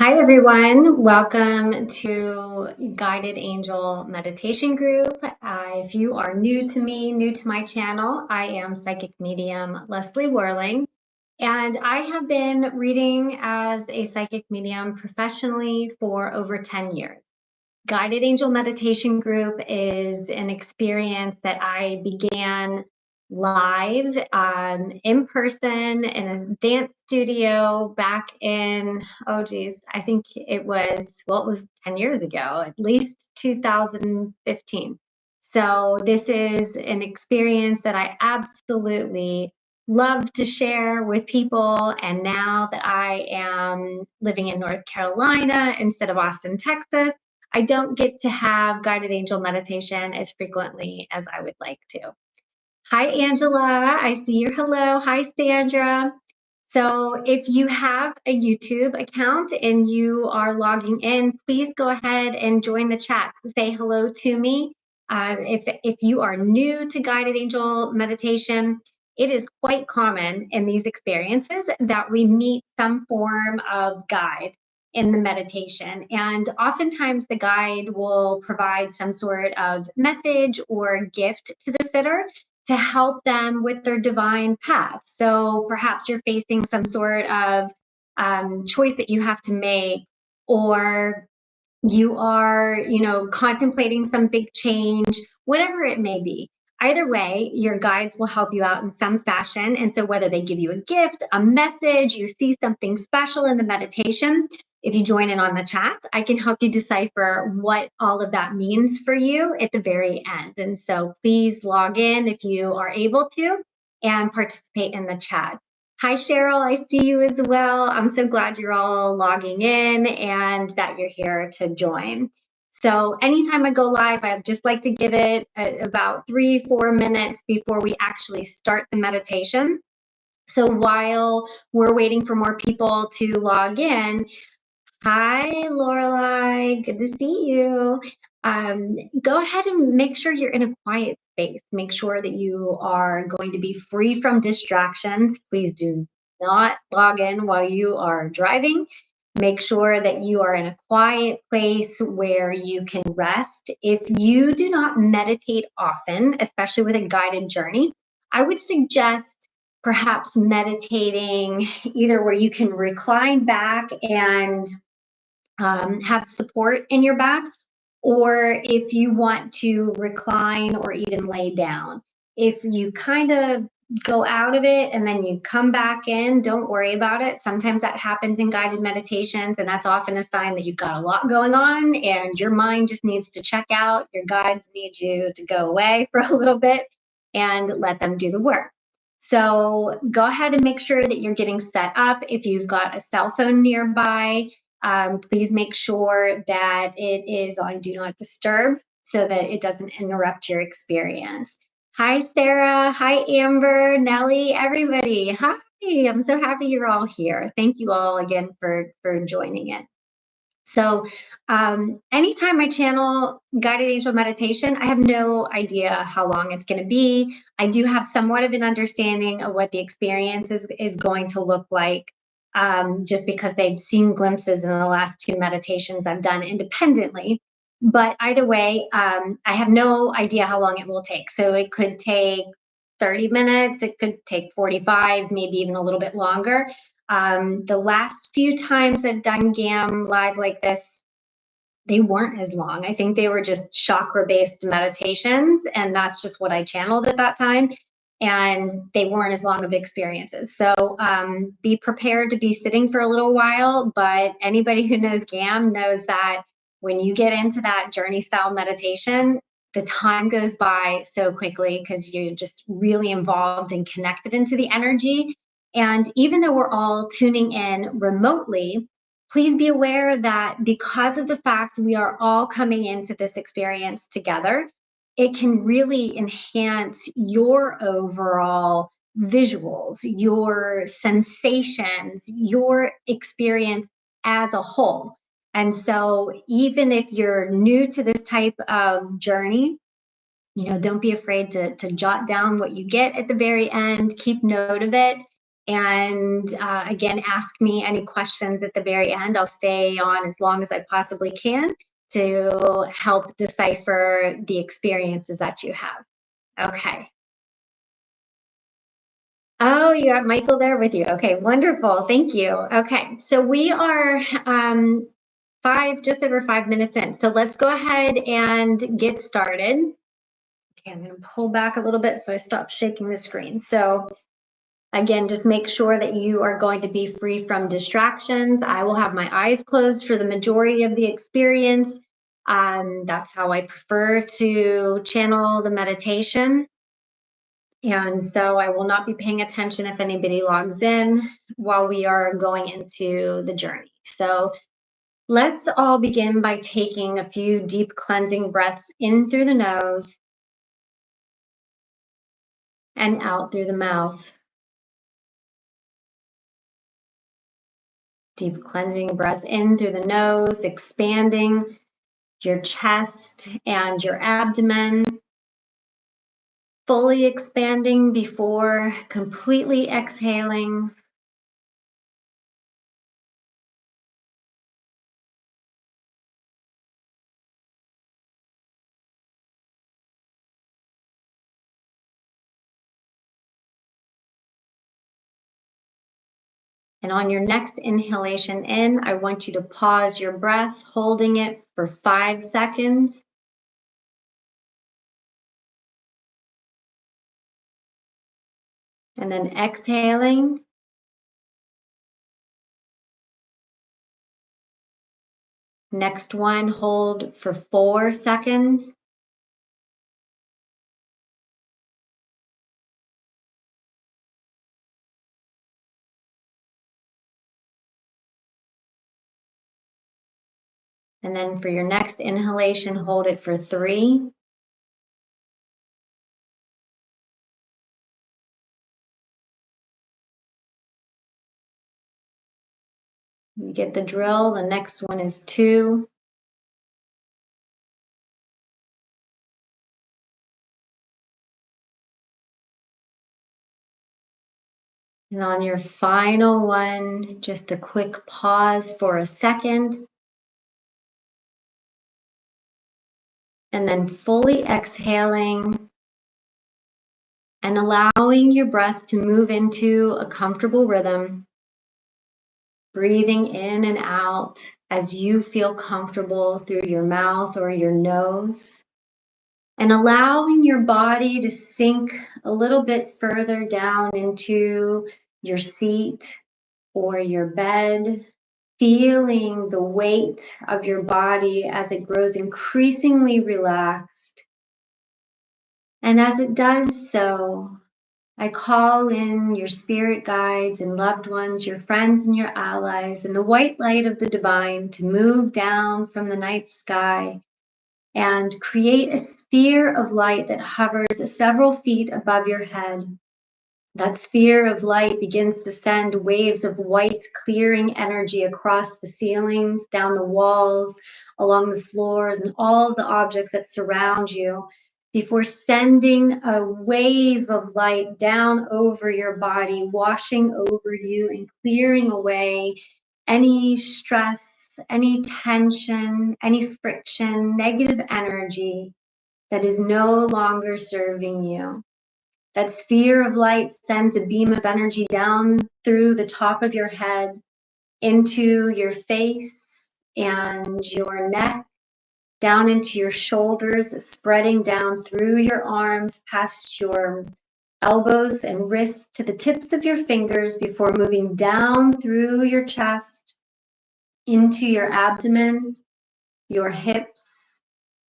Hi, everyone. Welcome to Guided Angel Meditation Group. If you are new to me, new to my channel, I am psychic medium Leslie Whirling, and I have been reading as a psychic medium professionally for over 10 years. Guided Angel Meditation Group is an experience that I began live in person in a dance studio back in, oh geez, I think it was 10 years ago, at least 2015. So this is an experience that I absolutely love to share with people. And now that I am living in North Carolina instead of Austin, Texas, I don't get to have guided angel meditation as frequently as I would like to. Hi, Angela. I see your hello. Hi, Sandra. So if you have a YouTube account and you are logging in, please go ahead and join the chat to say hello to me. If you are new to guided angel meditation, it is quite common in these experiences that we meet some form of guide in the meditation. And oftentimes the guide will provide some sort of message or gift to the sitter to help them with their divine path. So perhaps you're facing some sort of choice that you have to make, or you are, contemplating some big change, whatever it may be. Either way, your guides will help you out in some fashion. And so, whether they give you a gift, a message, you see something special in the meditation, if you join in on the chat, I can help you decipher what all of that means for you at the very end. And so, please log in if you are able to and participate in the chat. Hi, Cheryl. I see you as well. I'm so glad you're all logging in and that you're here to join. So anytime I go live, I just like to give it about 3-4 minutes before we actually start the meditation. So while we're waiting for more people to log in, hi, Lorelai. Good to see you. Go ahead and make sure you're in a quiet space. Make sure that you are going to be free from distractions. Please do not log in while you are driving. Make sure that you are in a quiet place where you can rest. If you do not meditate often, especially with a guided journey, I would suggest perhaps meditating either where you can recline back and have support in your back, or if you want to recline or even lay down. If you kind of go out of it and then you come back in, don't worry about it. Sometimes that happens in guided meditations, and that's often a sign that you've got a lot going on and your mind just needs to check out. Your guides need you to go away for a little bit and let them do the work. So go ahead and make sure that you're getting set up. If you've got a cell phone nearby, please make sure that it is on Do Not Disturb so that it doesn't interrupt your experience. Hi, Sarah. Hi, Amber, Nellie, everybody. Hi. I'm so happy you're all here. Thank you all again for joining in. So anytime I channel guided angel meditation, I have no idea how long it's going to be. I do have somewhat of an understanding of what the experience is going to look like, just because they've seen glimpses in the last 2 meditations I've done independently. But either way, I have no idea how long it will take. So it could take 30 minutes, it could take 45, maybe even a little bit longer. The last few times I've done GAM live like this, they weren't as long. I think they were just chakra-based meditations, and that's just what I channeled at that time. And they weren't as long of experiences. So be prepared to be sitting for a little while, but anybody who knows GAM knows that when you get into that journey style meditation, the time goes by so quickly because you're just really involved and connected into the energy. And even though we're all tuning in remotely, please be aware that because of the fact we are all coming into this experience together, it can really enhance your overall visuals, your sensations, your experience as a whole. And so even if you're new to this type of journey, don't be afraid to jot down what you get at the very end, keep note of it. And again, ask me any questions at the very end. I'll stay on as long as I possibly can to help decipher the experiences that you have. Okay. Oh, you got Michael there with you. Okay, wonderful. Thank you. Okay, so we are just over 5 minutes in. So let's go ahead and get started. Okay, I'm going to pull back a little bit so I stop shaking the screen. So again, just make sure that you are going to be free from distractions. I will have my eyes closed for the majority of the experience. That's how I prefer to channel the meditation. And so I will not be paying attention if anybody logs in while we are going into the journey. So let's all begin by taking a few deep cleansing breaths in through the nose and out through the mouth. Deep cleansing breath in through the nose, expanding your chest and your abdomen, fully expanding before completely exhaling. And on your next inhalation in, I want you to pause your breath, holding it for 5 seconds. And then exhaling. Next one, hold for 4 seconds. And then for your next inhalation, hold it for 3. You get the drill. The next one is 2. And on your final one, just a quick pause for a second. And then fully exhaling and allowing your breath to move into a comfortable rhythm. Breathing in and out as you feel comfortable through your mouth or your nose. And allowing your body to sink a little bit further down into your seat or your bed. Feeling the weight of your body as it grows increasingly relaxed. And as it does so, I call in your spirit guides and loved ones, your friends and your allies, and the white light of the divine to move down from the night sky and create a sphere of light that hovers several feet above your head. That sphere of light begins to send waves of white clearing energy across the ceilings, down the walls, along the floors, and all the objects that surround you, before sending a wave of light down over your body, washing over you and clearing away any stress, any tension, any friction, negative energy that is no longer serving you. That sphere of light sends a beam of energy down through the top of your head into your face and your neck, down into your shoulders, spreading down through your arms, past your elbows and wrists to the tips of your fingers before moving down through your chest, into your abdomen, your hips,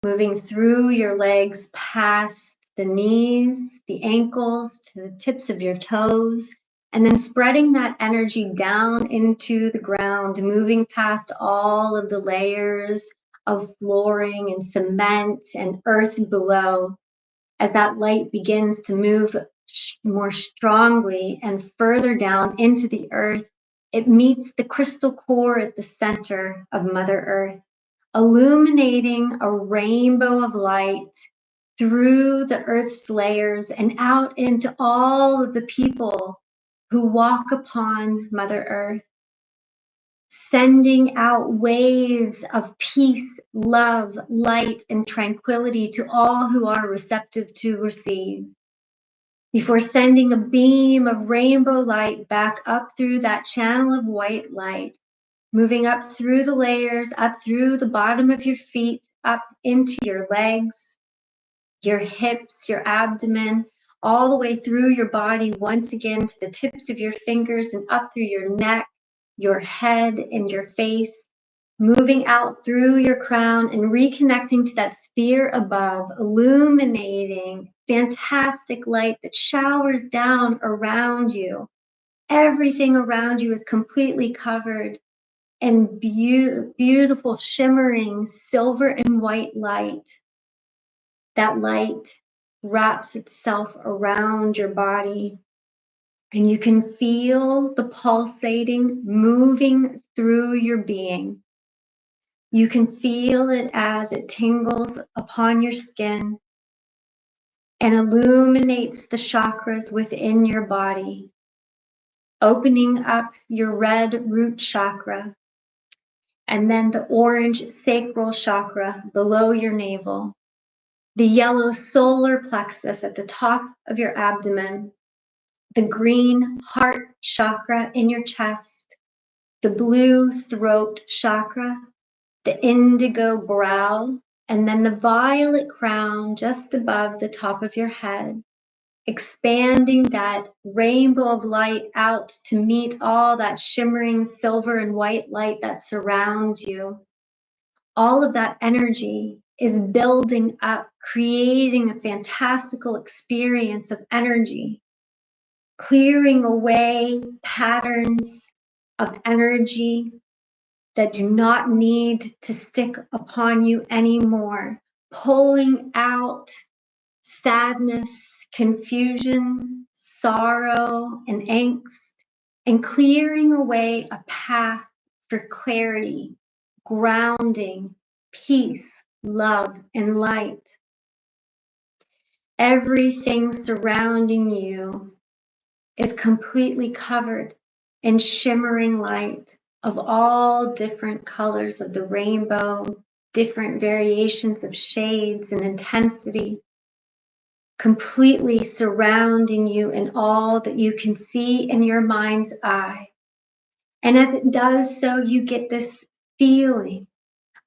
moving through your legs past the knees, the ankles, to the tips of your toes, and then spreading that energy down into the ground, moving past all of the layers of flooring and cement and earth below, as that light begins to move more strongly and further down into the earth. It meets the crystal core at the center of Mother Earth, illuminating a rainbow of light through the earth's layers and out into all of the people who walk upon Mother Earth, sending out waves of peace, love, light, and tranquility to all who are receptive to receive, before sending a beam of rainbow light back up through that channel of white light, moving up through the layers, up through the bottom of your feet, up into your legs, your hips, your abdomen, all the way through your body, once again to the tips of your fingers and up through your neck, your head, and your face, moving out through your crown and reconnecting to that sphere above, illuminating fantastic light that showers down around you. Everything around you is completely covered in beautiful, shimmering silver and white light. That light wraps itself around your body, and you can feel the pulsating moving through your being. You can feel it as it tingles upon your skin and illuminates the chakras within your body, opening up your red root chakra and then the orange sacral chakra below your navel, the yellow solar plexus at the top of your abdomen, the green heart chakra in your chest, the blue throat chakra, the indigo brow, and then the violet crown just above the top of your head, expanding that rainbow of light out to meet all that shimmering silver and white light that surrounds you. All of that energy is building up, creating a fantastical experience of energy, clearing away patterns of energy that do not need to stick upon you anymore, pulling out sadness, confusion, sorrow, and angst, and clearing away a path for clarity, grounding, peace, love, and light. Everything surrounding you is completely covered in shimmering light of all different colors of the rainbow, different variations of shades and intensity, completely surrounding you in all that you can see in your mind's eye. And as it does so, you get this feeling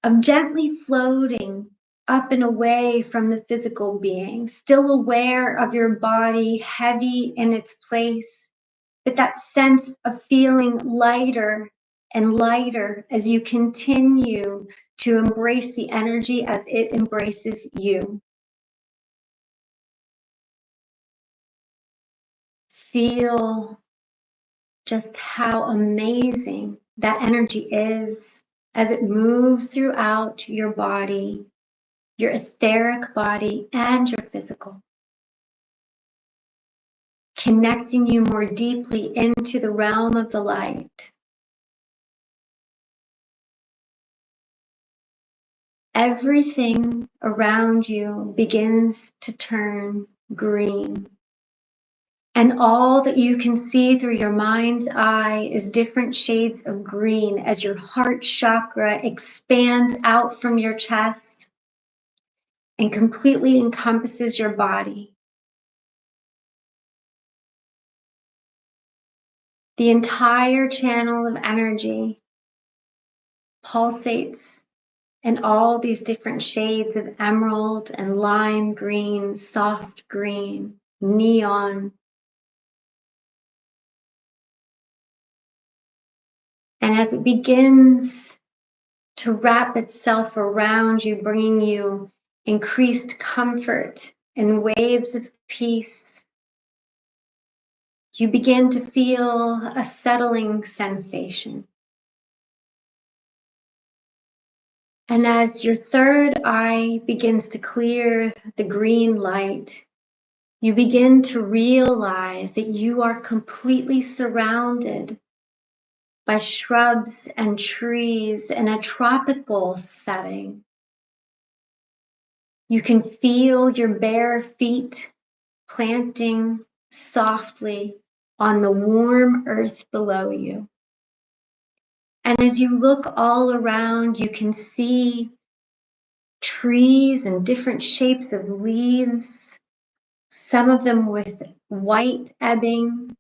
of gently floating up and away from the physical being, still aware of your body heavy in its place, but that sense of feeling lighter and lighter as you continue to embrace the energy as it embraces you. Feel just how amazing that energy is as it moves throughout your body, your etheric body, and your physical, connecting you more deeply into the realm of the light. Everything around you begins to turn green. And all that you can see through your mind's eye is different shades of green as your heart chakra expands out from your chest and completely encompasses your body. The entire channel of energy pulsates in all these different shades of emerald and lime green, soft green, neon. And as it begins to wrap itself around you, bringing you increased comfort and waves of peace, you begin to feel a settling sensation. And as your third eye begins to clear the green light, you begin to realize that you are completely surrounded by shrubs and trees in a tropical setting. You can feel your bare feet planting softly on the warm earth below you. And as you look all around, you can see trees and different shapes of leaves, some of them with white ebbing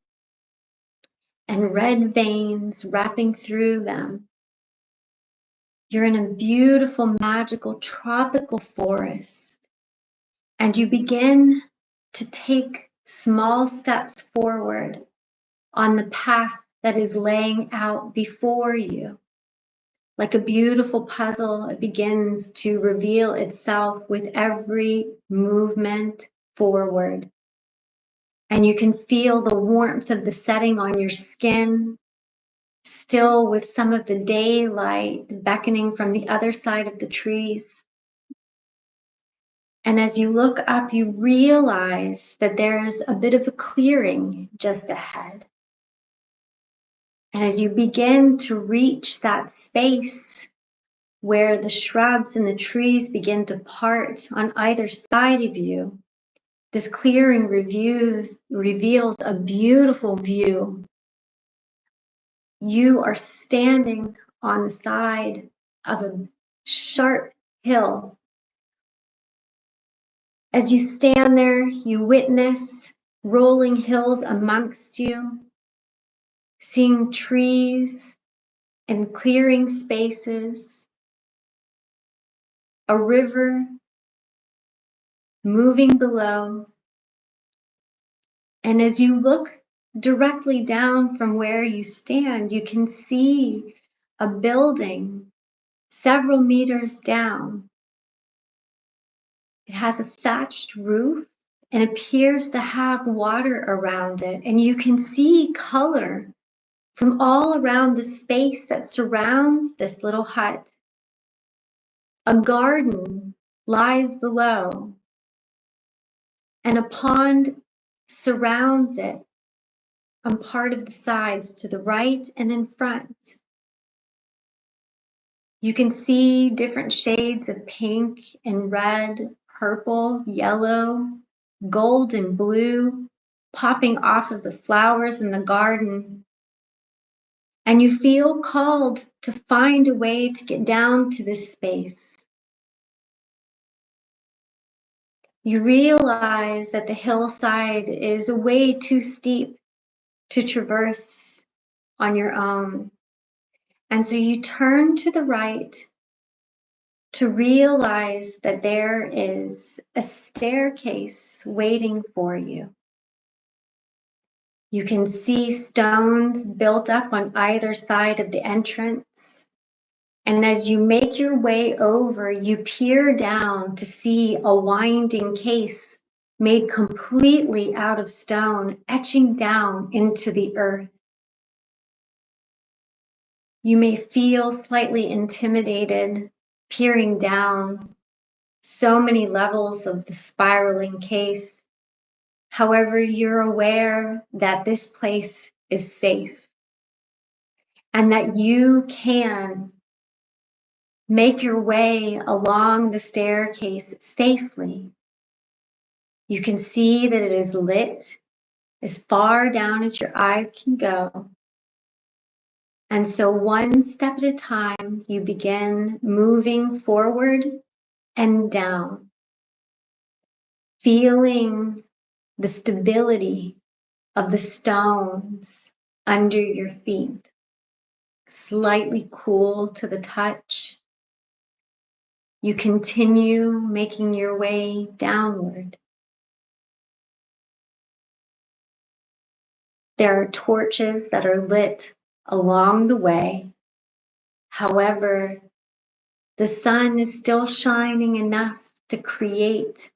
and red veins wrapping through them. You're in a beautiful, magical, tropical forest, and you begin to take small steps forward on the path that is laying out before you. Like a beautiful puzzle, it begins to reveal itself with every movement forward. And you can feel the warmth of the setting on your skin, still with some of the daylight beckoning from the other side of the trees. And as you look up, you realize that there is a bit of a clearing just ahead. And as you begin to reach that space where the shrubs and the trees begin to part on either side of you, this clearing reveals a beautiful view. You are standing on the side of a sharp hill. As you stand there, you witness rolling hills amongst you, seeing trees and clearing spaces, a river moving below. And as you look directly down from where you stand, you can see a building several meters down. It has a thatched roof and appears to have water around it. And you can see color from all around the space that surrounds this little hut. A garden lies below, and a pond surrounds it on part of the sides to the right and in front. You can see different shades of pink and red, purple, yellow, gold and blue popping off of the flowers in the garden. And you feel called to find a way to get down to this space. You realize that the hillside is way too steep to traverse on your own. And so you turn to the right to realize that there is a staircase waiting for you. You can see stones built up on either side of the entrance. And as you make your way over, you peer down to see a winding case made completely out of stone, etching down into the earth. You may feel slightly intimidated peering down so many levels of the spiraling case. However, you're aware that this place is safe and that you can make your way along the staircase safely. You can see that it is lit as far down as your eyes can go. And so one step at a time, you begin moving forward and down, feeling the stability of the stones under your feet, slightly cool to the touch. You continue making your way downward. There are torches that are lit along the way. However, the sun is still shining enough to create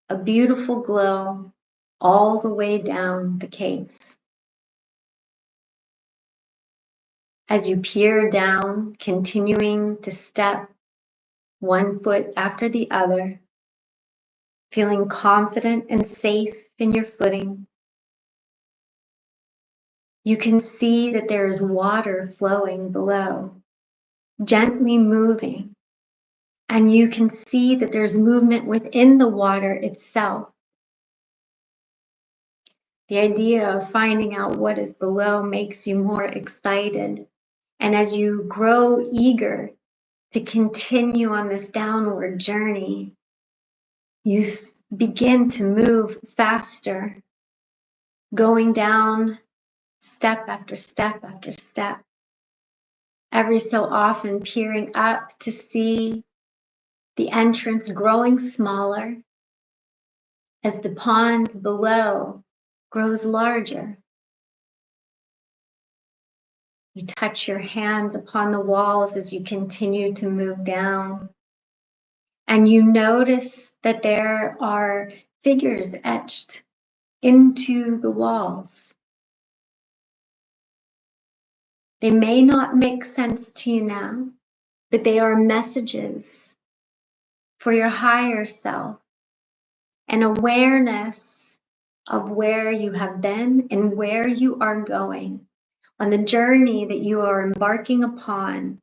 a beautiful glow all the way down the case. As you peer down, continuing to step one foot after the other, feeling confident and safe in your footing, you can see that there is water flowing below, gently moving, and you can see that there's movement within the water itself. The idea of finding out what is below makes you more excited. And as you grow eager to continue on this downward journey, you begin to move faster, going down step after step after step, every so often peering up to see the entrance growing smaller as the pond below grows larger. You touch your hands upon the walls as you continue to move down. And you notice that there are figures etched into the walls. They may not make sense to you now, but they are messages for your higher self, an awareness of where you have been and where you are going on the journey that you are embarking upon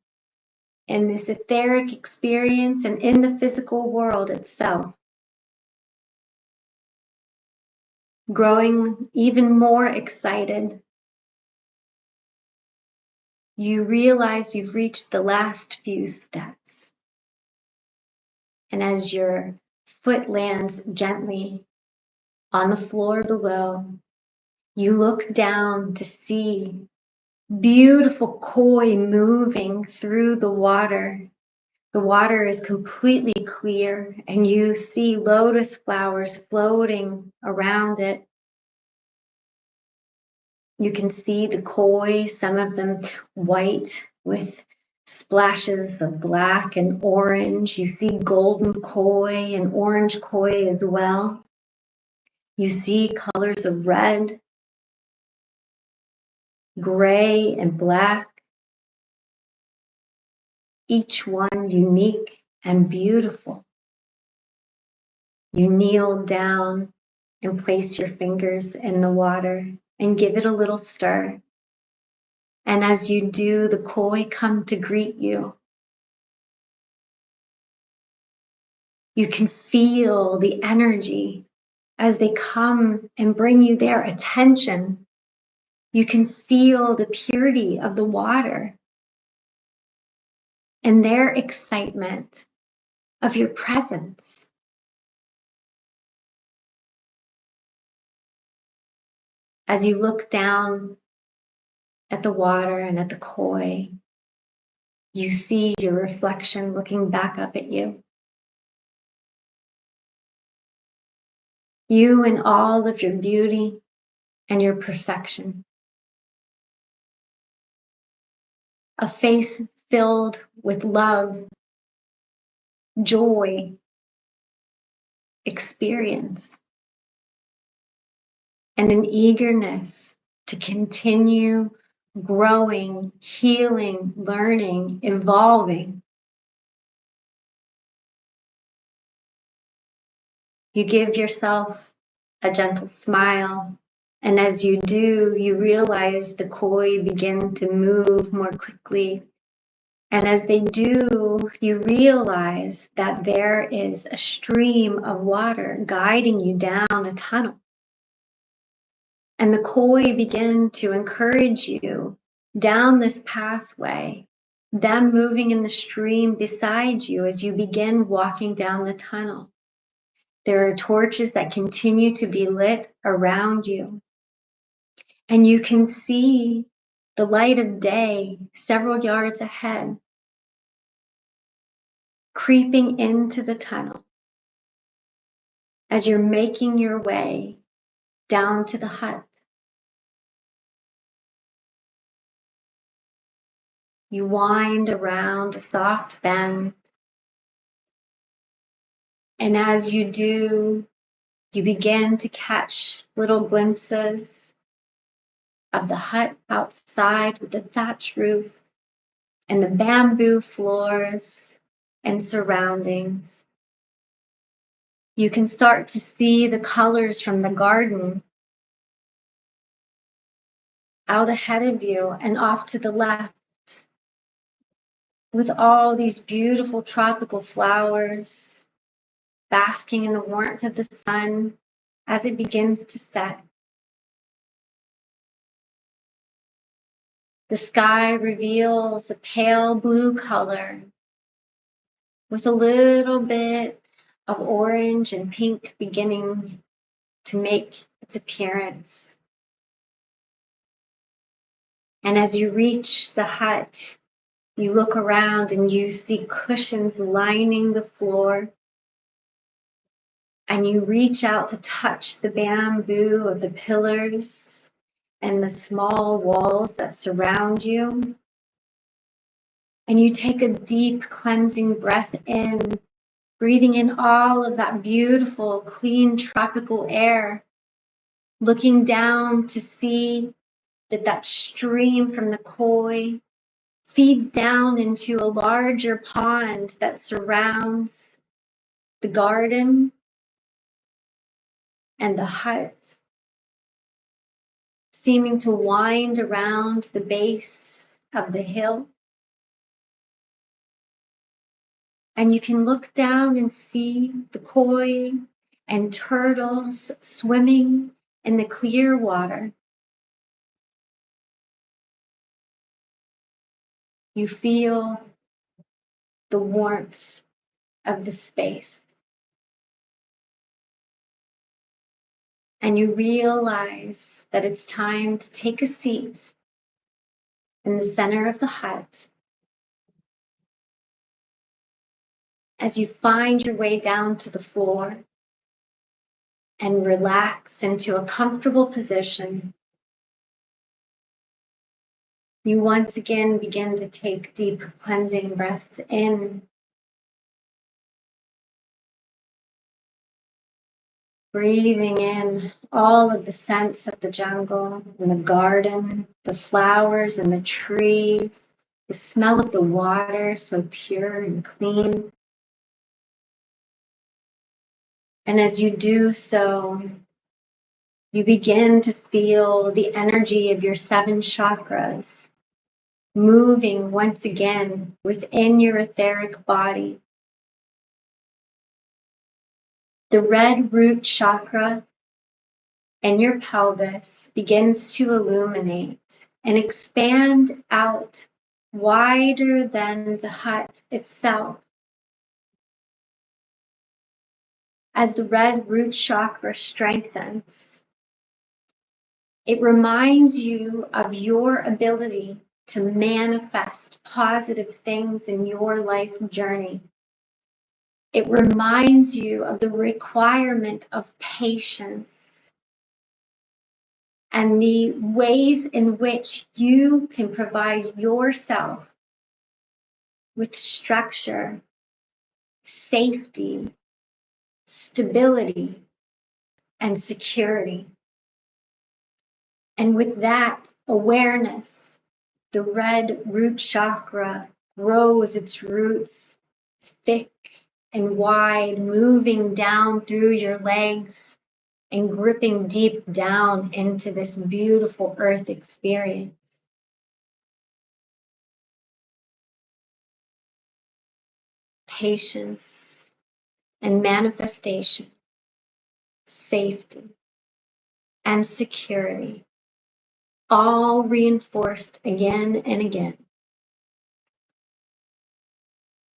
in this etheric experience and in the physical world itself. Growing even more excited, you realize you've reached the last few steps. And as your foot lands gently on the floor below, you look down to see beautiful koi moving through the water. The water is completely clear, and you see lotus flowers floating around it. You can see the koi, some of them white with splashes of black and orange. You see golden koi and orange koi as well. You see colors of red, gray, and black, each one unique and beautiful. You kneel down and place your fingers in the water and give it a little stir. And as you do, the koi come to greet you. You can feel the energy as they come and bring you their attention. You can feel the purity of the water and their excitement of your presence. As you look down at the water and at the koi, you see your reflection looking back up at you. You in all of your beauty and your perfection. A face filled with love, joy, experience, and an eagerness to continue growing, healing, learning, evolving. You give yourself a gentle smile, and as you do, you realize the koi begin to move more quickly. And as they do, you realize that there is a stream of water guiding you down a tunnel. And the koi begin to encourage you down this pathway, them moving in the stream beside you as you begin walking down the tunnel. There are torches that continue to be lit around you. And you can see the light of day several yards ahead, creeping into the tunnel as you're making your way down to the hut. You wind around a soft bend, and as you do, you begin to catch little glimpses of the hut outside with the thatch roof and the bamboo floors and surroundings. You can start to see the colors from the garden out ahead of you and off to the left, with all these beautiful tropical flowers basking in the warmth of the sun as it begins to set. The sky reveals a pale blue color with a little bit of orange and pink beginning to make its appearance. And as you reach the hut, you look around and you see cushions lining the floor. And you reach out to touch the bamboo of the pillars and the small walls that surround you. And you take a deep cleansing breath in, breathing in all of that beautiful, clean tropical air, looking down to see that stream from the koi feeds down into a larger pond that surrounds the garden and the hut, seeming to wind around the base of the hill. And you can look down and see the koi and turtles swimming in the clear water. You feel the warmth of the space. And you realize that it's time to take a seat in the center of the hut as you find your way down to the floor and relax into a comfortable position. You once again begin to take deep cleansing breaths in, breathing in all of the scents of the jungle and the garden, the flowers and the trees, the smell of the water so pure and clean. And as you do so, you begin to feel the energy of your 7 chakras moving once again within your etheric body. The red root chakra in your pelvis begins to illuminate and expand out wider than the hut itself. As the red root chakra strengthens, it reminds you of your ability to manifest positive things in your life journey. It reminds you of the requirement of patience and the ways in which you can provide yourself with structure, safety, stability, and security. And with that awareness, the red root chakra grows its roots thick and wide, moving down through your legs and gripping deep down into this beautiful earth experience. Patience and manifestation, safety and security, all reinforced again and again.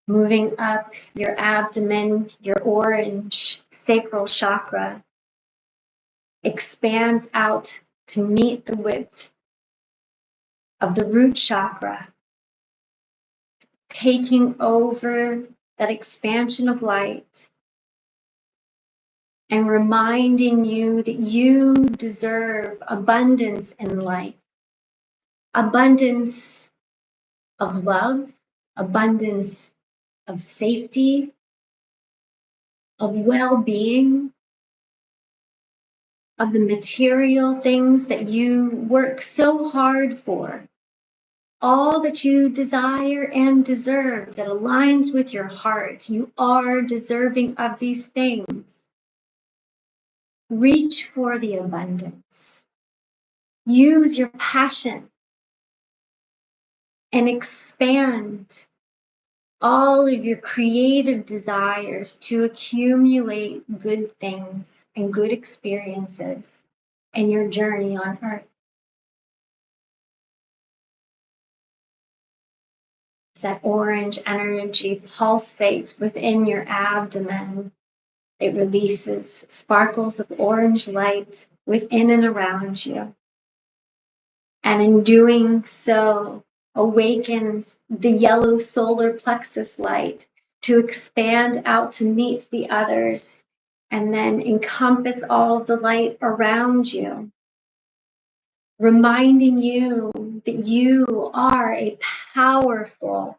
Moving up your abdomen, your orange sacral chakra expands out to meet the width of the root chakra, taking over that expansion of light and reminding you that you deserve abundance in life, abundance of love, abundance of safety, of well-being, of the material things that you work so hard for, all that you desire and deserve that aligns with your heart. You are deserving of these things. Reach for the abundance. Use your passion and expand all of your creative desires to accumulate good things and good experiences in your journey on earth. That orange energy pulsates within your abdomen. It releases sparkles of orange light within and around you. And in doing so, awakens the yellow solar plexus light to expand out to meet the others and then encompass all of the light around you, reminding you that you are a powerful,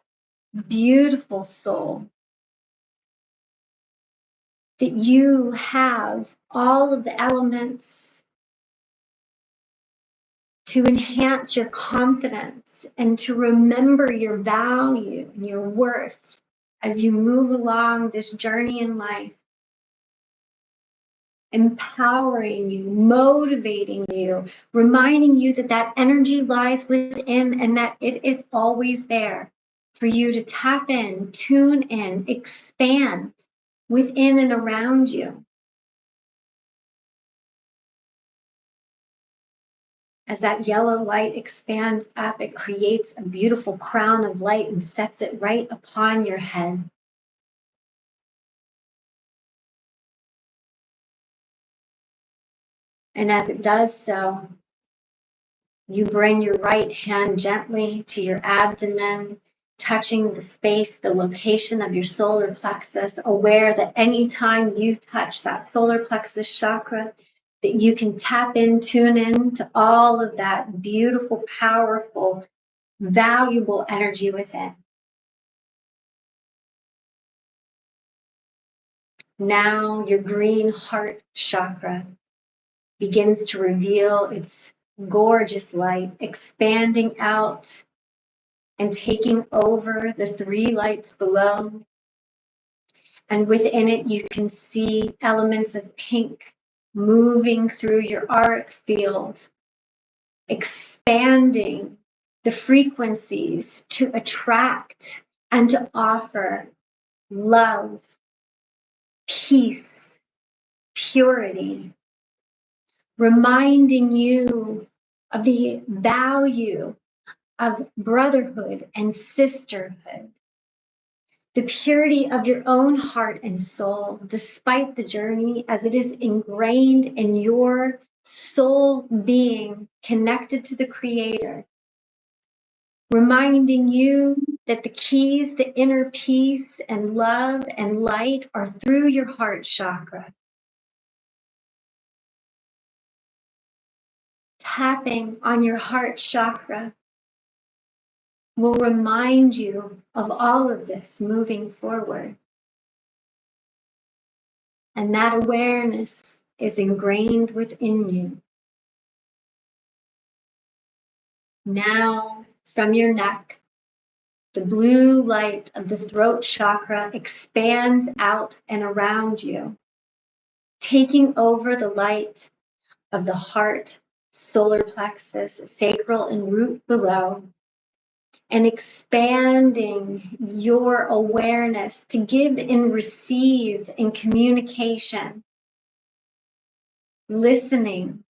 beautiful soul, that you have all of the elements to enhance your confidence and to remember your value and your worth as you move along this journey in life, empowering you, motivating you, reminding you that that energy lies within and that it is always there for you to tap in, tune in, expand within and around you. As that yellow light expands up, it creates a beautiful crown of light and sets it right upon your head. And as it does so, you bring your right hand gently to your abdomen, touching the space, the location of your solar plexus, aware that anytime you touch that solar plexus chakra, that you can tap in, tune in to all of that beautiful, powerful, valuable energy within. Now your green heart chakra begins to reveal its gorgeous light, expanding out and taking over the three lights below. And within it, you can see elements of pink moving through your auric field, expanding the frequencies to attract and to offer love, peace, purity, reminding you of the value of brotherhood and sisterhood, the purity of your own heart and soul, despite the journey, as it is ingrained in your soul being connected to the Creator, reminding you that the keys to inner peace and love and light are through your heart chakra. Tapping on your heart chakra will remind you of all of this moving forward. And that awareness is ingrained within you. Now, from your neck, the blue light of the throat chakra expands out and around you, taking over the light of the heart, solar plexus, sacral, and root below, and expanding your awareness to give and receive in communication, listening,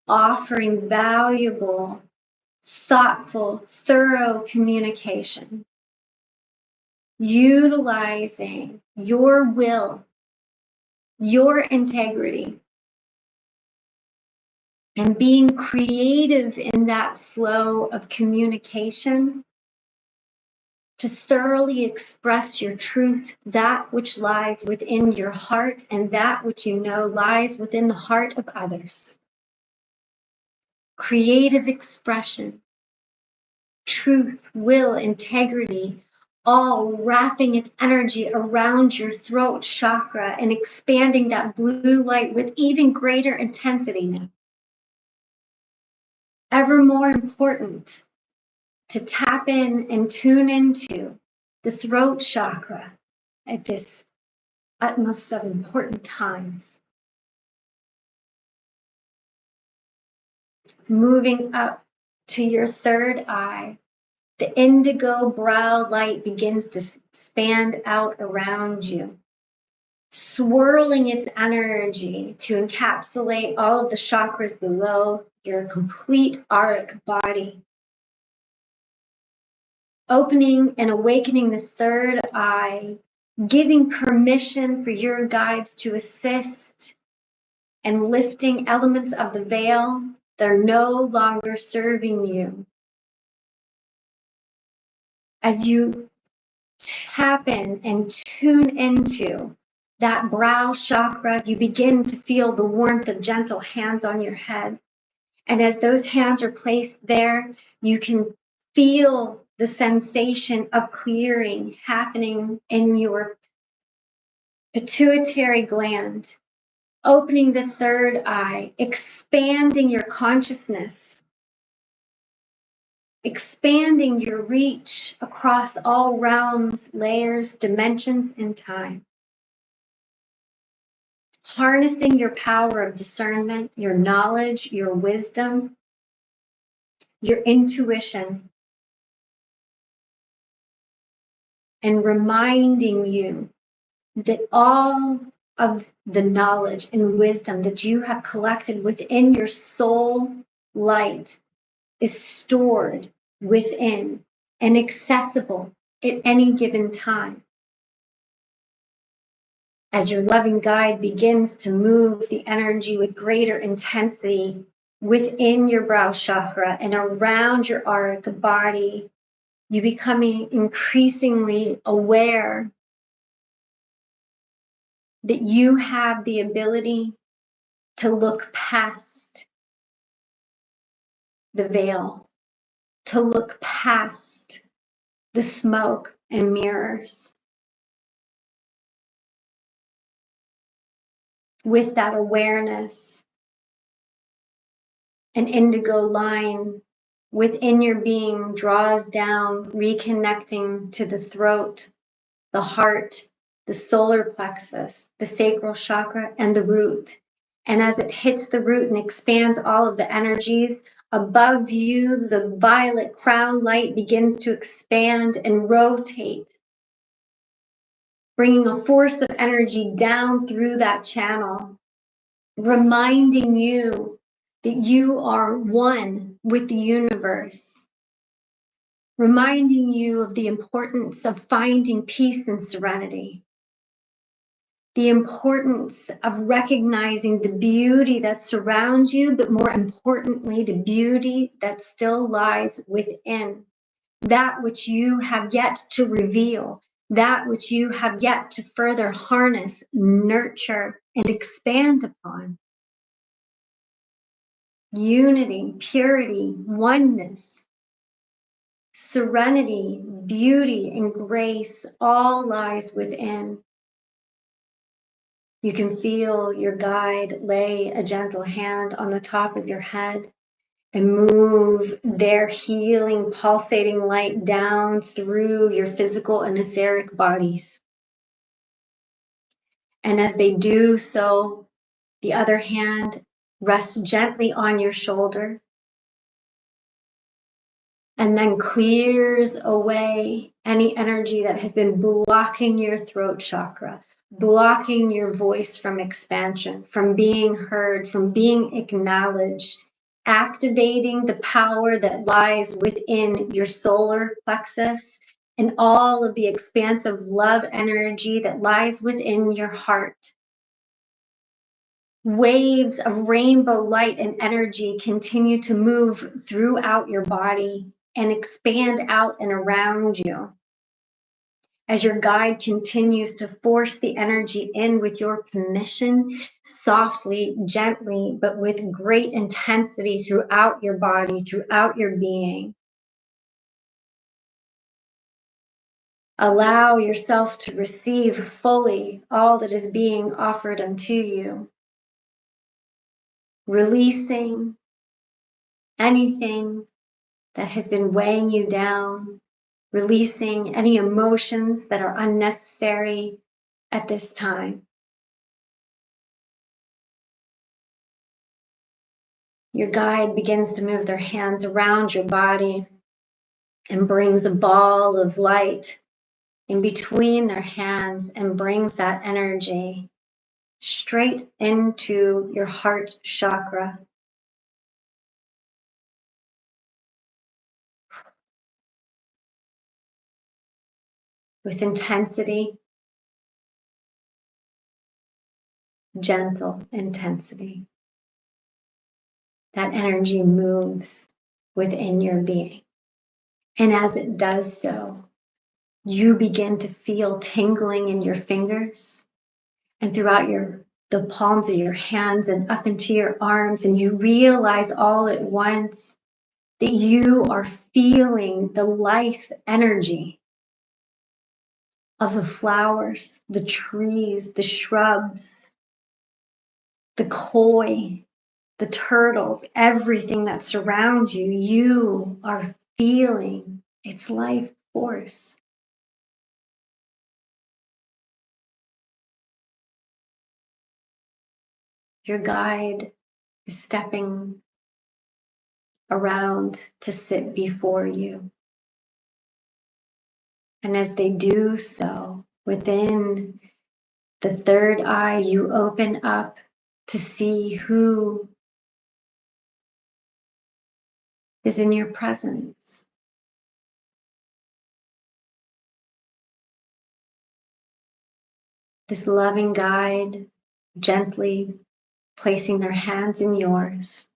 offering valuable, thoughtful, thorough communication, utilizing your will, your integrity, and being creative in that flow of communication to thoroughly express your truth, that which lies within your heart and that which you know lies within the heart of others. Creative expression, truth, will, integrity, all wrapping its energy around your throat chakra and expanding that blue light with even greater intensity now. Ever more important to tap in and tune into the throat chakra at this utmost of important times. Moving up to your third eye, the indigo brow light begins to expand out around you, swirling its energy to encapsulate all of the chakras below your complete auric body. opening and awakening the third eye, giving permission for your guides to assist and lifting elements of the veil that are no longer serving you. As you tap in and tune into that brow chakra, you begin to feel the warmth of gentle hands on your head. And as those hands are placed there, you can feel the sensation of clearing happening in your pituitary gland, opening the third eye, expanding your consciousness, expanding your reach across all realms, layers, dimensions, and time. Harnessing your power of discernment, your knowledge, your wisdom, your intuition, and reminding you that all of the knowledge and wisdom that you have collected within your soul light is stored within and accessible at any given time. As your loving guide begins to move the energy with greater intensity within your brow chakra and around your auric body, you becoming increasingly aware that you have the ability to look past the veil, to look past the smoke and mirrors. With that awareness, an indigo line within your being draws down, reconnecting to the throat, the heart, the solar plexus, the sacral chakra, and the root. And as it hits the root and expands all of the energies, above you, the violet crown light begins to expand and rotate, bringing a force of energy down through that channel, reminding you that you are one with the universe, reminding you of the importance of finding peace and serenity, the importance of recognizing the beauty that surrounds you, but more importantly, the beauty that still lies within, that which you have yet to reveal, that which you have yet to further harness, nurture, and expand upon. Unity, purity, oneness, serenity, beauty, and grace all lies within. You can feel your guide lay a gentle hand on the top of your head and move their healing, pulsating light down through your physical and etheric bodies. And as they do so, the other hand rests gently on your shoulder and then clears away any energy that has been blocking your throat chakra, blocking your voice from expansion, from being heard, from being acknowledged, activating the power that lies within your solar plexus and all of the expansive love energy that lies within your heart. Waves of rainbow light and energy continue to move throughout your body and expand out and around you as your guide continues to force the energy in with your permission, softly, gently, but with great intensity throughout your body, throughout your being. Allow yourself to receive fully all that is being offered unto you, releasing anything that has been weighing you down, releasing any emotions that are unnecessary at this time. Your guide begins to move their hands around your body and brings a ball of light in between their hands and brings that energy straight into your heart chakra. with intensity, gentle intensity. That energy moves within your being. And as it does so, you begin to feel tingling in your fingers and throughout the palms of your hands and up into your arms. And you realize all at once that you are feeling the life energy of the flowers, the trees, the shrubs, the koi, the turtles, everything that surrounds you. You are feeling its life force. Your guide is stepping around to sit before you. And as they do so, within the third eye, you open up to see who is in your presence. This loving guide gently placing their hands in yours,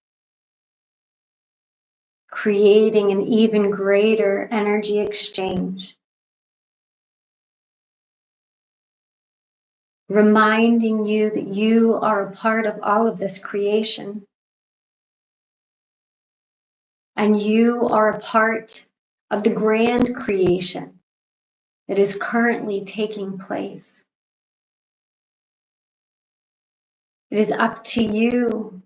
creating an even greater energy exchange, reminding you that you are a part of all of this creation. And you are a part of the grand creation that is currently taking place. It is up to you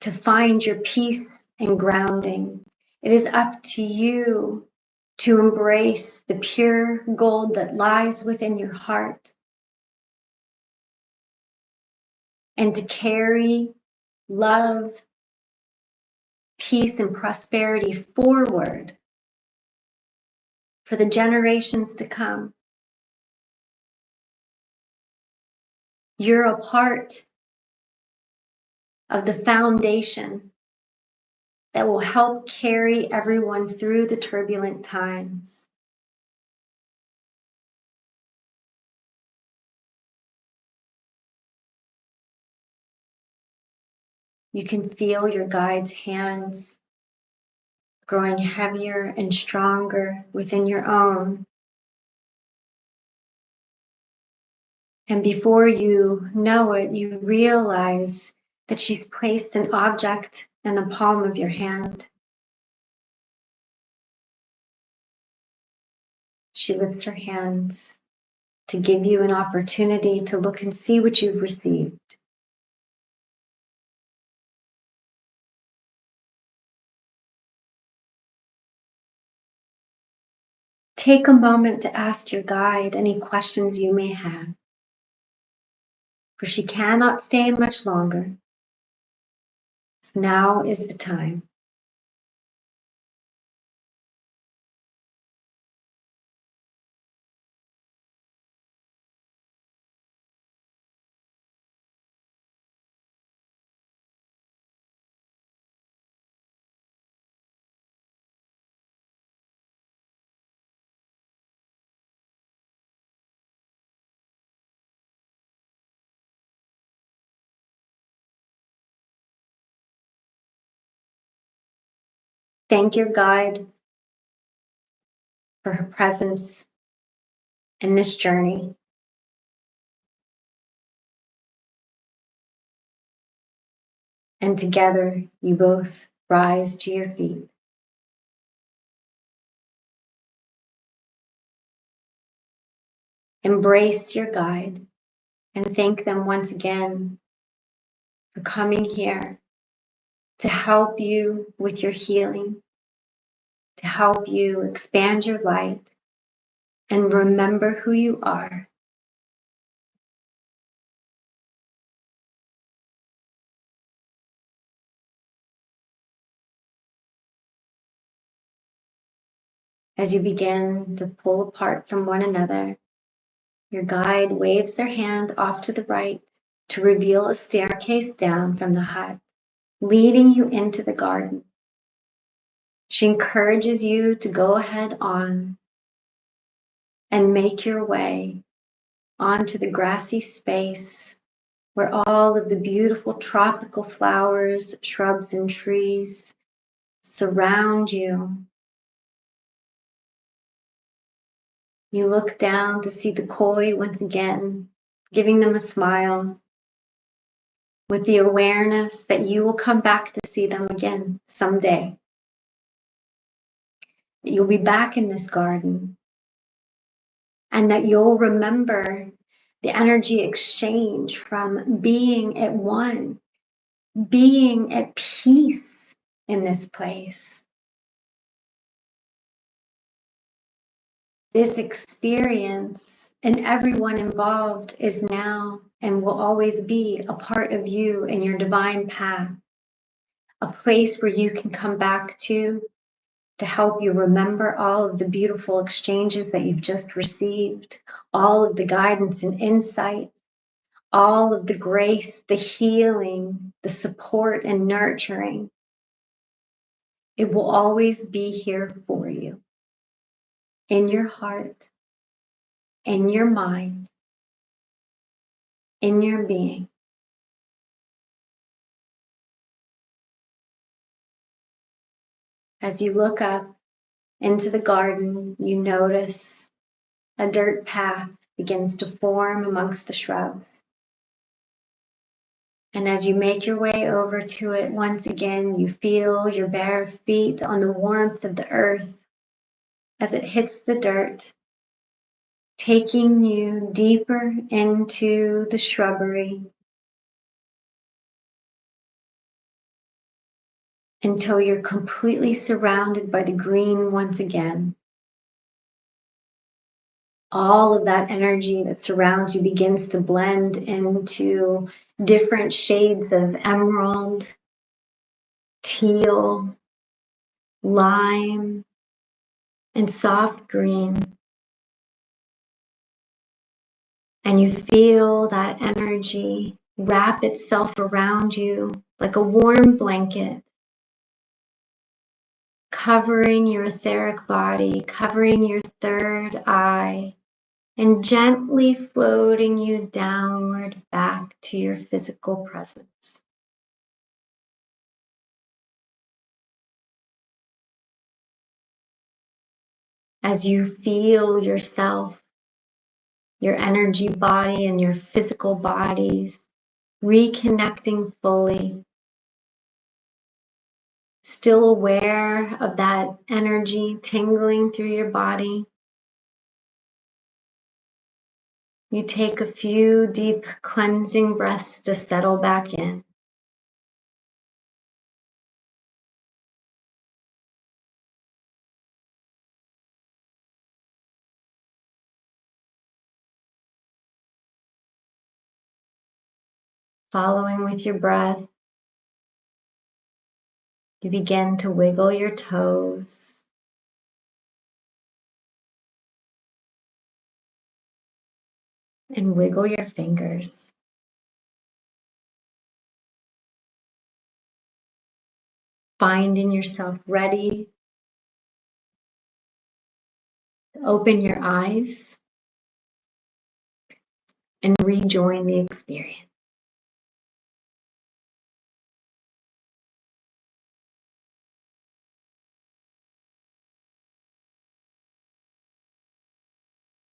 to find your peace and grounding. It is up to you to embrace the pure gold that lies within your heart and to carry love, peace, and prosperity forward for the generations to come. You're a part of the foundation that will help carry everyone through the turbulent times. You can feel your guide's hands growing heavier and stronger within your own. And before you know it, you realize that she's placed an object in the palm of your hand. She lifts her hands to give you an opportunity to look and see what you've received. Take a moment to ask your guide any questions you may have, for she cannot stay much longer. So now is the time. Thank your guide for her presence in this journey. And together you both rise to your feet. Embrace your guide and thank them once again for coming here to help you with your healing, to help you expand your light and remember who you are. As you begin to pull apart from one another, your guide waves their hand off to the right to reveal a staircase down from the hut, leading you into the garden. She encourages you to go ahead on and make your way onto the grassy space where all of the beautiful tropical flowers, shrubs, and trees surround you. You look down to see the koi once again, giving them a smile with the awareness that you will come back to see them again someday. That you'll be back in this garden and that you'll remember the energy exchange from being at one, being at peace in this place. This experience and everyone involved is now and will always be a part of you and your divine path, a place where you can come back to help you remember all of the beautiful exchanges that you've just received, all of the guidance and insights, all of the grace, the healing, the support and nurturing. It will always be here for you, in your heart, in your mind, in your being. As you look up into the garden, you notice a dirt path begins to form amongst the shrubs. And as you make your way over to it, once again, you feel your bare feet on the warmth of the earth as it hits the dirt, taking you deeper into the shrubbery until you're completely surrounded by the green once again. All of that energy that surrounds you begins to blend into different shades of emerald, teal, lime, and soft green. And you feel that energy wrap itself around you like a warm blanket, covering your etheric body, covering your third eye, and gently floating you downward back to your physical presence. As you feel yourself, your energy body and your physical bodies reconnecting fully, still aware of that energy tingling through your body, you take a few deep cleansing breaths to settle back in. Following with your breath, you begin to wiggle your toes, and wiggle your fingers. Finding yourself ready to open your eyes and rejoin the experience.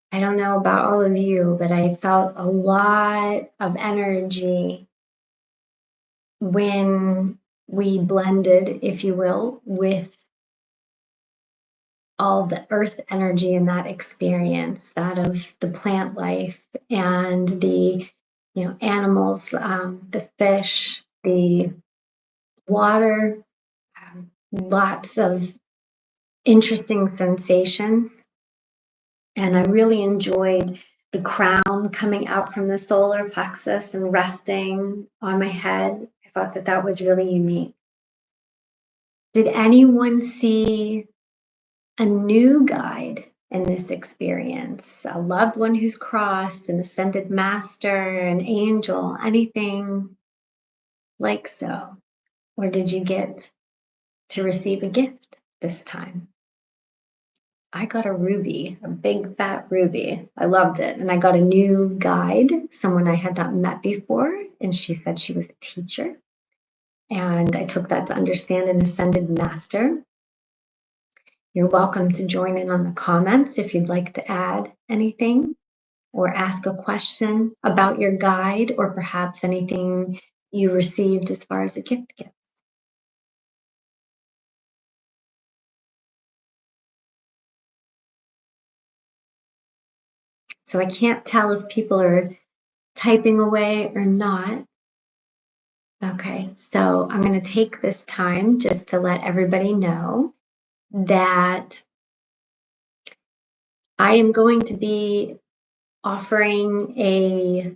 I don't know about all of you, but I felt a lot of energy when we blended, if you will, with all the earth energy in that experience, that of the plant life and the animals, the fish, the water, lots of interesting sensations. And I really enjoyed the crown coming out from the solar plexus and resting on my head. I thought that that was really unique. Did anyone see a new guide in this experience? A loved one who's crossed, an ascended master, an angel, anything like so? Or did you get to receive a gift this time? I got a ruby, a big fat ruby. I loved it. And I got a new guide, someone I had not met before. And she said she was a teacher. And I took that to understand an ascended master. You're welcome to join in on the comments if you'd like to add anything or ask a question about your guide or perhaps anything you received as far as a gift goes. So I can't tell if people are typing away or not. Okay, so I'm going to take this time just to let everybody know that I am going to be offering a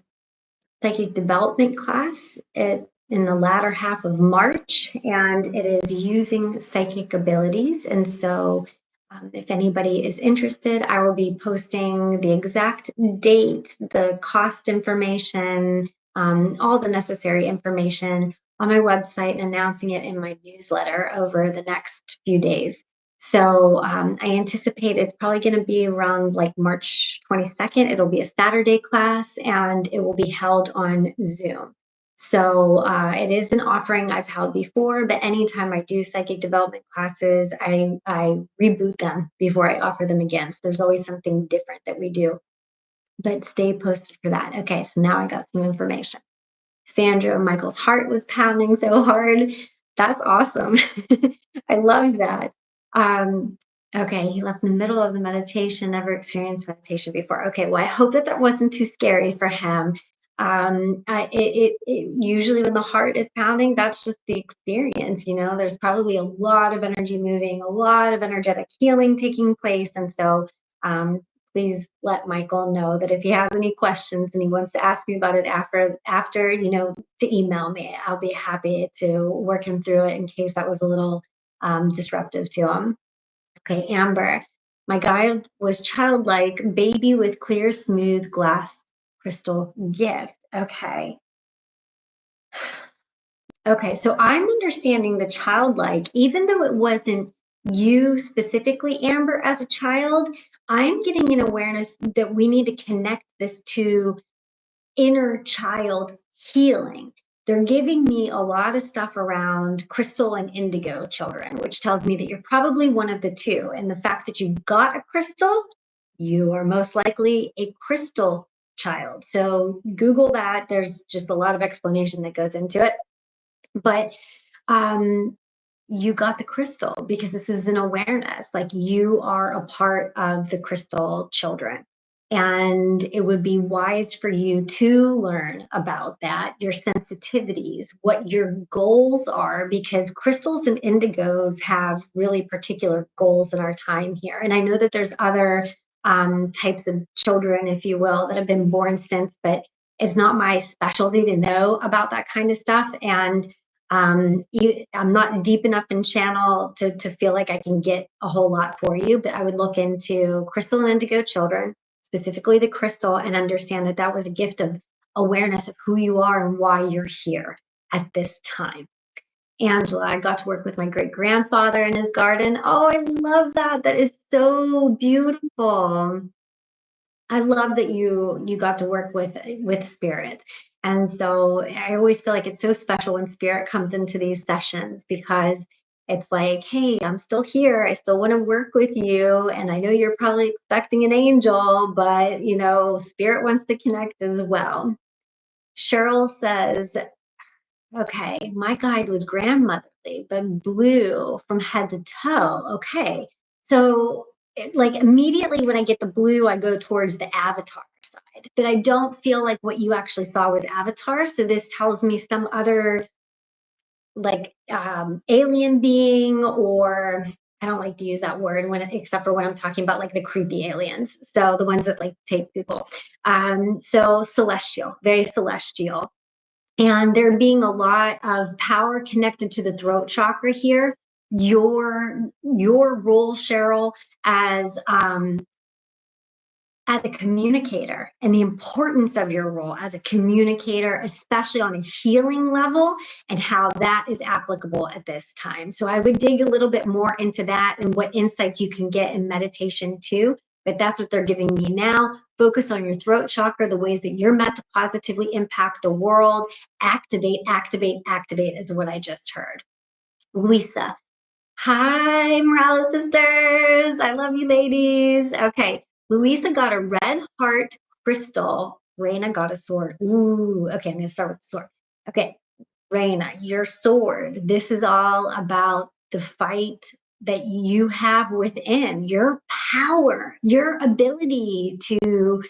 psychic development class in the latter half of March, and it is using psychic abilities. And so, if anybody is interested, I will be posting the exact date, the cost information, all the necessary information on my website and announcing it in my newsletter over the next few days. So I anticipate it's probably going to be around like March 22nd. It'll be a Saturday class and it will be held on Zoom. So it is an offering I've held before, but anytime I do psychic development classes, I reboot them before I offer them again. So there's always something different that we do. But stay posted for that. Okay, so now I got some information. Sandra, Michael's heart was pounding so hard. That's awesome. I love that. Okay, he left in the middle of the meditation, never experienced meditation before. Okay, well, I hope that wasn't too scary for him. Usually when the heart is pounding, that's just the experience. There's probably a lot of energy moving, a lot of energetic healing taking place. And so please let Michael know that if he has any questions and he wants to ask me about it after, to email me. I'll be happy to work him through it in case that was a little disruptive to him. Okay, Amber. My guide was childlike, baby with clear, smooth glass crystal gift. Okay. Okay, so I'm understanding the childlike, even though it wasn't you specifically, Amber, as a child, I'm getting an awareness that we need to connect this to inner child healing. They're giving me a lot of stuff around crystal and indigo children, which tells me that you're probably one of the two. And the fact that you got a crystal, you are most likely a crystal child. So Google that. There's just a lot of explanation that goes into it. But you got the crystal because this is an awareness, like you are a part of the crystal children. And it would be wise for you to learn about that, your sensitivities, what your goals are, because crystals and indigos have really particular goals in our time here. And I know that there's other types of children, if you will, that have been born since, but it's not my specialty to know about that kind of stuff. And I'm not deep enough in channel to feel like I can get a whole lot for you, but I would look into crystal and indigo children, specifically the crystal, and understand that that was a gift of awareness of who you are and why you're here at this time. Angela, I got to work with my great grandfather in his garden. Oh, I love that. That is so beautiful. I love that you got to work with spirit. And so I always feel like it's so special when spirit comes into these sessions because it's like, hey, I'm still here. I still want to work with you. And I know you're probably expecting an angel, but spirit wants to connect as well. Cheryl says, okay, my guide was grandmotherly, but blue from head to toe. Okay. So like immediately when I get the blue, I go towards the avatar side, but I don't feel like what you actually saw was avatar. So this tells me some other like alien being, or I don't like to use that word except for when I'm talking about like the creepy aliens. So the ones that like take people. So celestial, very celestial. And there being a lot of power connected to the throat chakra here. Your role, Cheryl, as as a communicator and the importance of your role as a communicator, especially on a healing level, and how that is applicable at this time. So I would dig a little bit more into that and what insights you can get in meditation too. But that's what they're giving me now. Focus on your throat chakra, the ways that you're meant to positively impact the world. Activate, activate, activate is what I just heard. Lisa. Hi, Morales sisters. I love you, ladies. Okay. Louisa got a red heart crystal. Raina got a sword. Ooh, okay. I'm going to start with the sword. Okay. Raina, your sword. This is all about the fight that you have within, your power, your ability to,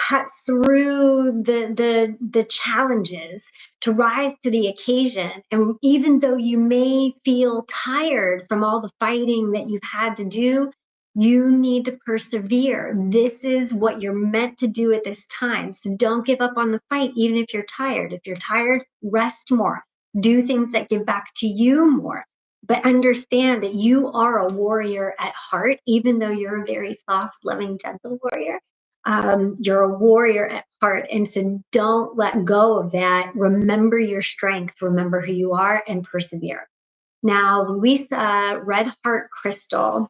cut through the challenges, to rise to the occasion. And even though you may feel tired from all the fighting that you've had to do, you need to persevere. This is what you're meant to do at this time. So don't give up on the fight, even if you're tired. If you're tired, rest more. Do things that give back to you more. But understand that you are a warrior at heart, even though you're a very soft, loving, gentle warrior. You're a warrior at heart. And so don't let go of that. Remember your strength, remember who you are, and persevere. Now, Louisa, red heart crystal.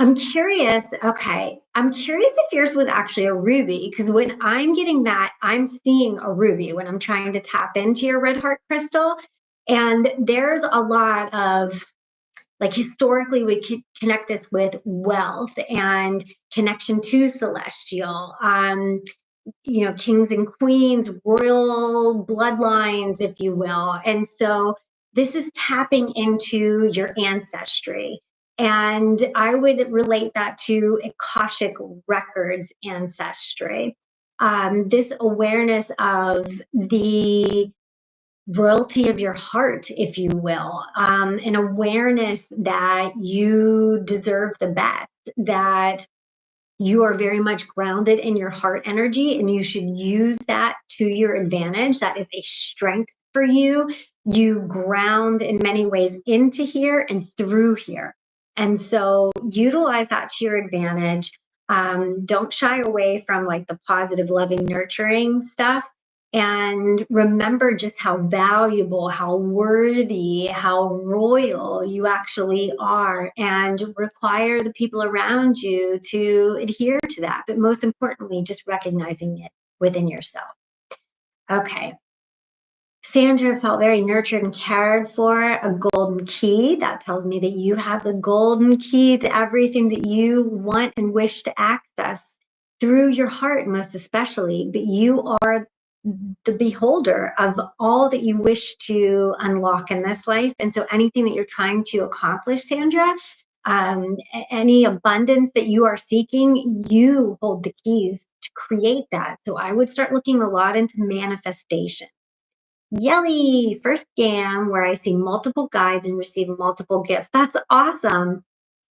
I'm curious. Okay. I'm curious if yours was actually a ruby, because when I'm getting that, I'm seeing a ruby when I'm trying to tap into your red heart crystal. And there's a lot of, like, historically, we could connect this with wealth and connection to celestial, kings and queens, royal bloodlines, if you will. And so this is tapping into your ancestry. And I would relate that to Akashic Records ancestry. This awareness of the royalty of your heart, if you will, an awareness that you deserve the best, that you are very much grounded in your heart energy, and you should use that to your advantage. That is a strength for you. You ground in many ways into here and through here. And so utilize that to your advantage. Don't shy away from like the positive, loving, nurturing stuff. And remember just how valuable, how worthy, how royal you actually are, and require the people around you to adhere to that. But most importantly, just recognizing it within yourself. Okay. Sandra felt very nurtured and cared for. A golden key. That tells me that you have the golden key to everything that you want and wish to access through your heart, most especially. But you are the beholder of all that you wish to unlock in this life. And so anything that you're trying to accomplish, Sandra, any abundance that you are seeking, you hold the keys to create that. So I would start looking a lot into manifestation. Yelly, first scam where I see multiple guides and receive multiple gifts. That's awesome.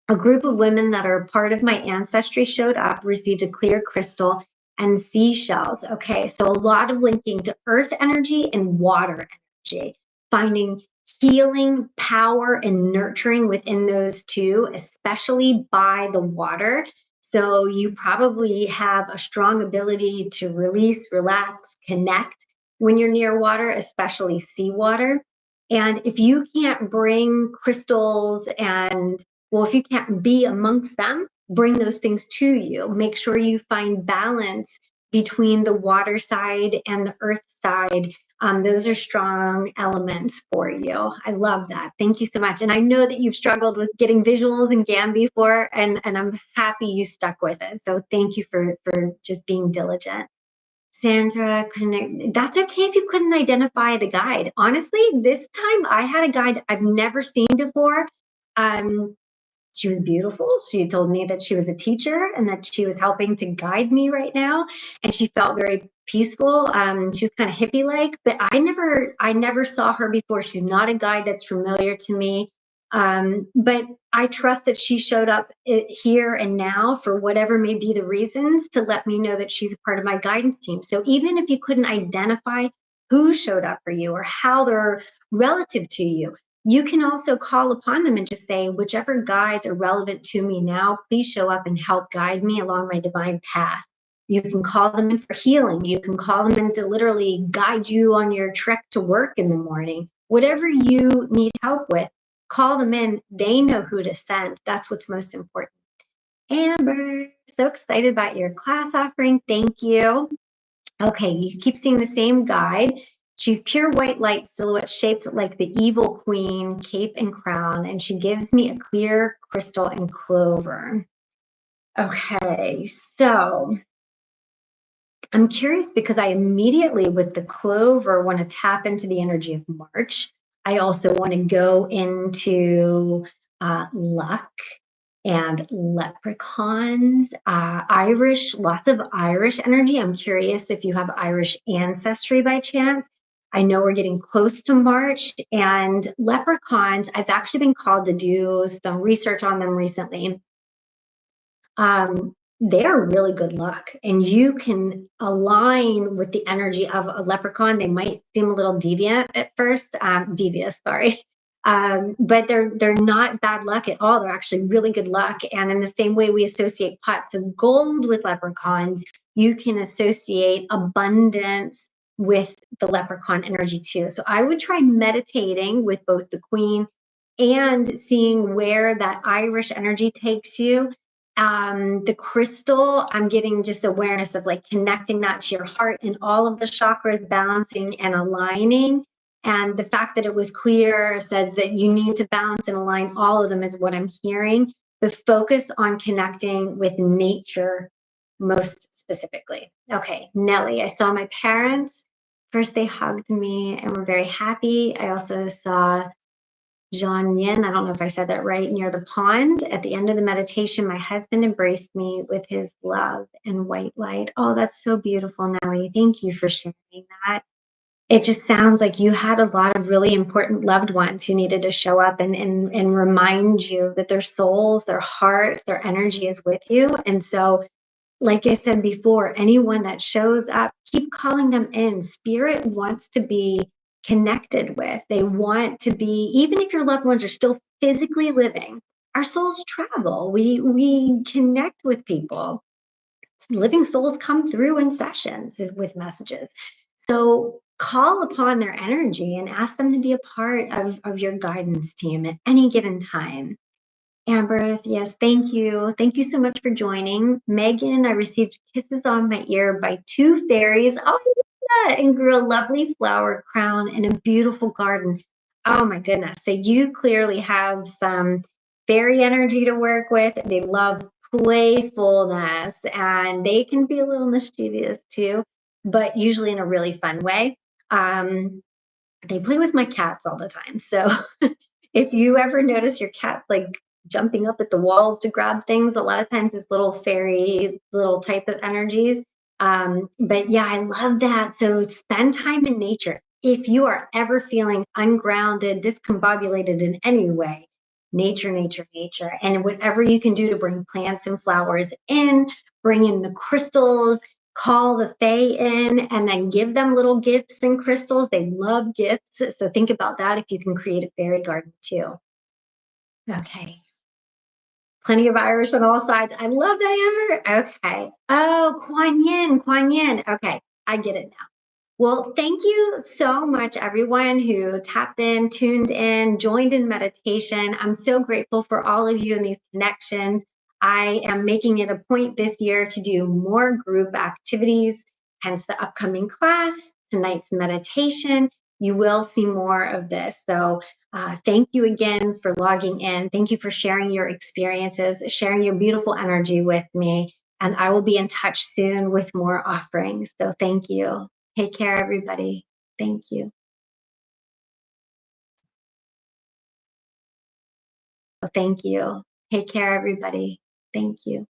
A group of women that are part of my ancestry showed up, received a clear crystal and seashells. Okay, so a lot of linking to earth energy and water energy, finding healing, power, and nurturing within those two, especially by the water. So you probably have a strong ability to release, relax, connect when you're near water, especially seawater. And if you can't bring crystals and well, if you can't be amongst them, bring those things to you. Make sure you find balance between the water side and the earth side. Those are strong elements for you. I love that. Thank you so much. And I know that you've struggled with getting visuals and GAM before, and I'm happy you stuck with it. So thank you for just being diligent. Sandra, that's okay if you couldn't identify the guide. Honestly, this time I had a guide that I've never seen before. She was beautiful. She told me that she was a teacher and that she was helping to guide me right now. And she felt very peaceful. She was kind of hippie-like, but I never saw her before. She's not a guide that's familiar to me. But I trust that she showed up here and now for whatever may be the reasons to let me know that she's a part of my guidance team. So even if you couldn't identify who showed up for you or how they're relative to you, You can also call upon them and just say, whichever guides are relevant to me now, please show up and help guide me along my divine path. You can call them in for healing. You can call them in to literally guide you on your trek to work in the morning. Whatever you need help with, call them in. They know who to send. That's what's most important. Amber, so excited about your class offering. Thank you. Okay, you keep seeing the same guide. She's pure white light silhouette shaped like the evil queen, cape and crown, and she gives me a clear crystal and clover. Okay, so I'm curious because I immediately, with the clover, want to tap into the energy of March. I also want to go into luck and leprechauns, Irish, lots of Irish energy. I'm curious if you have Irish ancestry by chance. I know we're getting close to March, and leprechauns, I've actually been called to do some research on them recently. They're really good luck, and you can align with the energy of a leprechaun. They might seem a little deviant at first, devious, sorry. But they're not bad luck at all. They're actually really good luck. And in the same way we associate pots of gold with leprechauns, you can associate abundance with the leprechaun energy too. So I would try meditating with both the queen and seeing where that Irish energy takes you. The crystal, I'm getting just awareness of like connecting that to your heart and all of the chakras balancing and aligning. And the fact that it was clear says that you need to balance and align all of them is what I'm hearing. The focus on connecting with nature most specifically. Okay, Nellie, I saw my parents. First, they hugged me and were very happy. I also saw Jean Yin, I don't know if I said that right, near the pond. At the end of the meditation, my husband embraced me with his love and white light. Oh, that's so beautiful, Nellie. Thank you for sharing that. It just sounds like you had a lot of really important loved ones who needed to show up and remind you that their souls, their hearts, their energy is with you. And so, like I said before, anyone that shows up, keep calling them in. Spirit wants to be connected with. They want to be, even if your loved ones are still physically living, our souls travel. We connect with people. Living souls come through in sessions with messages. So call upon their energy and ask them to be a part of your guidance team at any given time. Amber, yes, thank you. Thank you so much for joining. Megan, I received kisses on my ear by two fairies. Oh, yeah, and grew a lovely flower crown in a beautiful garden. Oh my goodness. So you clearly have some fairy energy to work with. They love playfulness and they can be a little mischievous too, but usually in a really fun way. They play with my cats all the time. So if you ever notice your cat's like jumping up at the walls to grab things, a lot of times it's little fairy, little type of energies. But yeah, I love that. So spend time in nature. If you are ever feeling ungrounded, discombobulated in any way, nature, nature, nature. And whatever you can do to bring plants and flowers in, bring in the crystals, call the fae in, and then give them little gifts and crystals. They love gifts. So think about that if you can create a fairy garden too. Okay. Plenty of Irish on all sides. I love that, Amber. Okay. Oh, Kuan Yin, Kuan Yin. Okay, I get it now. Well, thank you so much, everyone who tapped in, tuned in, joined in meditation. I'm so grateful for all of you and these connections. I am making it a point this year to do more group activities, hence the upcoming class, tonight's meditation. You will see more of this. So thank you again for logging in. Thank you for sharing your experiences, sharing your beautiful energy with me. And I will be in touch soon with more offerings. So thank you. Take care, everybody. Thank you. Thank you. Take care, everybody. Thank you.